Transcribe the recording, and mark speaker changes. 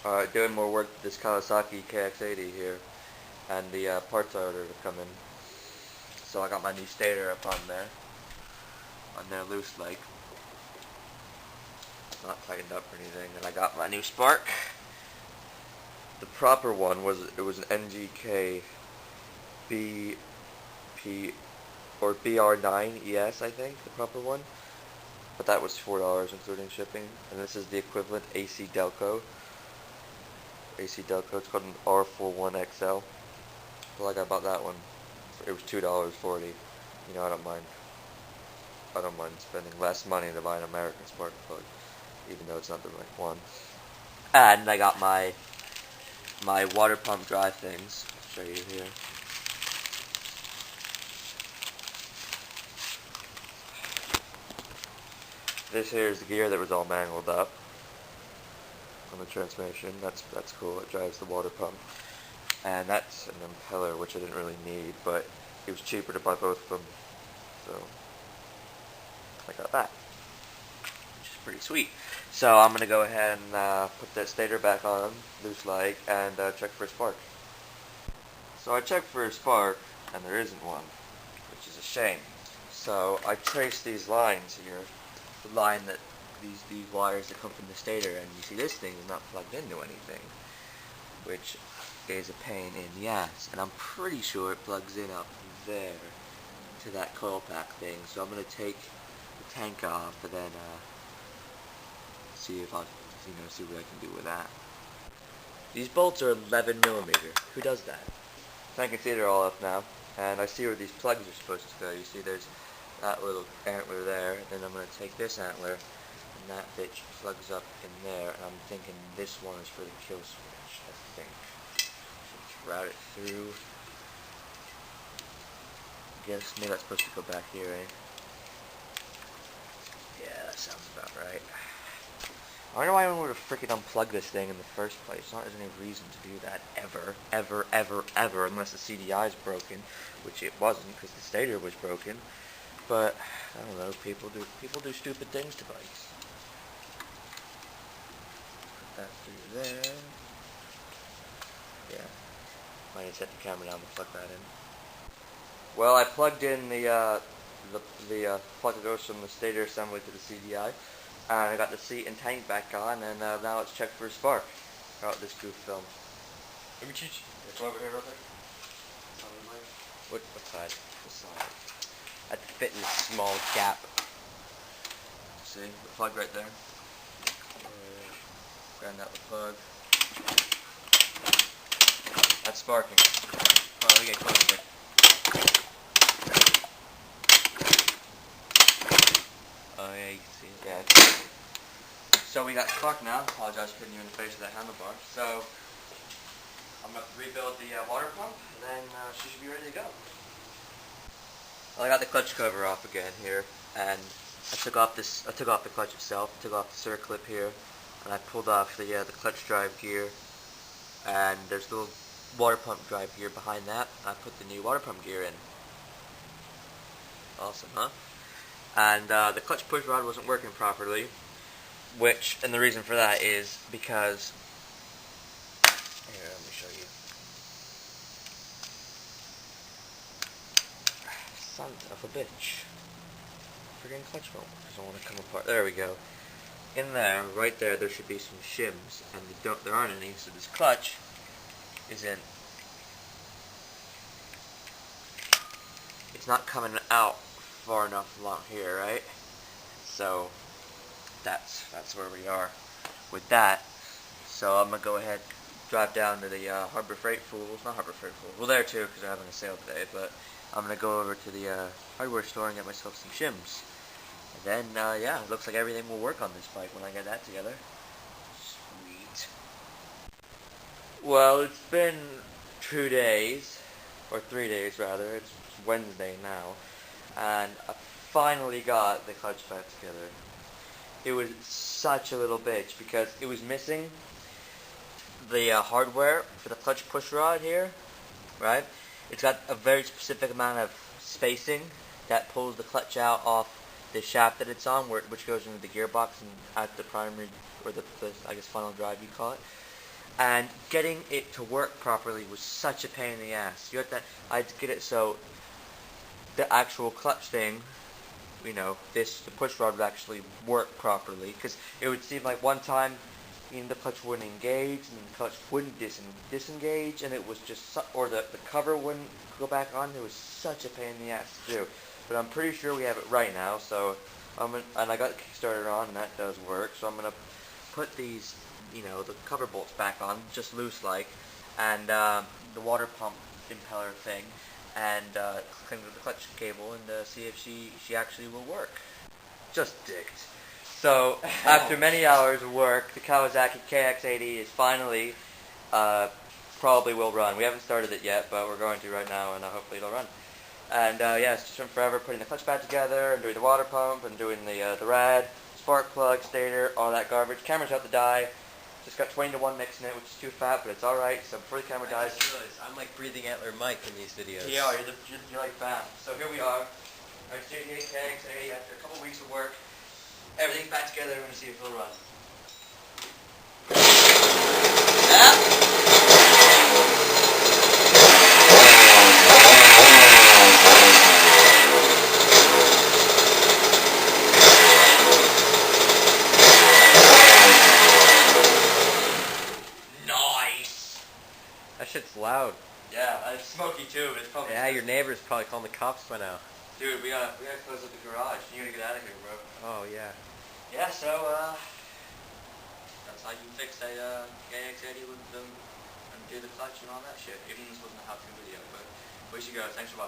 Speaker 1: Alright, doing more work with this Kawasaki KX80 here, and the parts order to come in. So I got my new stator up on there loose like, not tightened up or anything, and I got my new spark. The proper one was an NGK BP or BR9 ES, I think, the proper one. But that was $4 including shipping, and this is the equivalent AC Delco. It's called an R41XL. So like I bought that one. It was $2.40. You know, I don't mind spending less money to buy an American spark plug, even though it's not the right one. And I got my water pump drive things. I'll show you here. This here is the gear that was all mangled up on the transmission. That's cool. It drives the water pump. And that's an impeller, which I didn't really need, but it was cheaper to buy both of them. So I got that, which is pretty sweet. So I'm going to go ahead and put that stator back on, loose like, and check for a spark. So I checked for a spark, and there isn't one, which is a shame. So I traced these lines here, the line that these wires that come from the stator, and you see this thing is not plugged into anything, which is a pain in the ass. And I'm pretty sure it plugs in up there to that coil pack thing. So I'm gonna take the tank off and then see if I see what I can do with that. These bolts are 11mm. Who does that? So I can see they're all up now, and I see where these plugs are supposed to go. You see there's that little antler there, and then I'm going to take this antler, and that bitch plugs up in there, and I'm thinking this one is for the kill switch, I think. So just route it through. I guess maybe that's supposed to go back here, eh? Yeah, that sounds about right. I wonder why anyone would have freaking unplugged this thing in the first place. Not there's any reason to do that ever, unless the CDI is broken, which it wasn't because the stator was broken. But I don't know, people do stupid things to bikes. Put that through there. Yeah, might have set the camera down to plug that in. Well, I plugged in the plug that goes from the stator assembly to the CDI. And I got the seat and tank back on, and now let's check for a spark. Out this goof film. Let me teach you. Come over here real quick. What side? This side. I'd fit in this small gap. See? The plug right there. Ground out the plug. That's sparking. Oh, let me get closer. Oh yeah, you can see it. Yeah. So we got spark now. Apologize for hitting you in the face with that handlebar. So I'm going to rebuild the water pump, and then she should be ready to go. Well, I got the clutch cover off again here, and I took off the clutch itself, took off the circlip here, and I pulled off the clutch drive gear, and there's the little water pump drive gear behind that. I put the new water pump gear in. Awesome, huh? And the clutch push rod wasn't working properly, and the reason for that is because, here, let me show you. Son of a bitch. Friggin' clutch won't, doesn't want to come apart. There we go. In there, right there, there should be some shims, and there aren't any, so this clutch isn't, it's not coming out far enough along here, right? So that's where we are with that. So I'm gonna go ahead, drive down to the Harbor Freight Fools, not Harbor Freight Fools. Well, there too, because they're having a sale today. But I'm gonna go over to the hardware store and get myself some shims. And then yeah, it looks like everything will work on this bike when I get that together. Sweet. Well, it's been 2 days, or 3 days rather. It's Wednesday now. And I finally got the clutch back together. It was such a little bitch because it was missing the hardware for the clutch push rod here, right? It's got a very specific amount of spacing that pulls the clutch out off the shaft that it's on, which goes into the gearbox and at the primary, or the I guess funnel drive you call it. and getting it to work properly was such a pain in the ass. You had to, I had to get it so the actual clutch thing, you know, the push rod would actually work properly, because it would seem like one time, you know, the clutch wouldn't engage, and the clutch wouldn't disengage, and it was just, or the cover wouldn't go back on. It was such a pain in the ass to do. But I'm pretty sure we have it right now, so and I got the Kickstarter on, and that does work, so I'm going to put these, you know, the cover bolts back on, just loose like, and the water pump impeller thing, and clean with the clutch cable, and see if she actually will work. Just dicked. So, after many hours of work, the Kawasaki KX80 is finally, probably will run. We haven't started it yet, but we're going to right now, and hopefully it'll run. And yeah, it's just been forever putting the clutch pad together, and doing the water pump, and doing the rad, spark plug, stator, all that garbage. Camera's out to die. Just got 20-to-1 mix in it, which is too fat, but it's alright. So before the camera dies...
Speaker 2: I'm like breathing antler Mike in these videos.
Speaker 1: Yeah, you're like bam. So here we are. Our JD KX80 after a couple weeks of work. Everything's back together. We're going to see if it'll run. Nice!
Speaker 2: That shit's loud.
Speaker 1: Yeah, it's smoky too, but it's probably...
Speaker 2: Yeah, your neighbor's probably calling the cops by now.
Speaker 1: Dude, we gotta close up the garage. You gotta get out of here, bro.
Speaker 2: Oh, yeah.
Speaker 1: Yeah, so, that's how you fix a KX80 with them, and do the clutch and all that shit. Even this wasn't a how-to video, but we should go. Thanks for watching.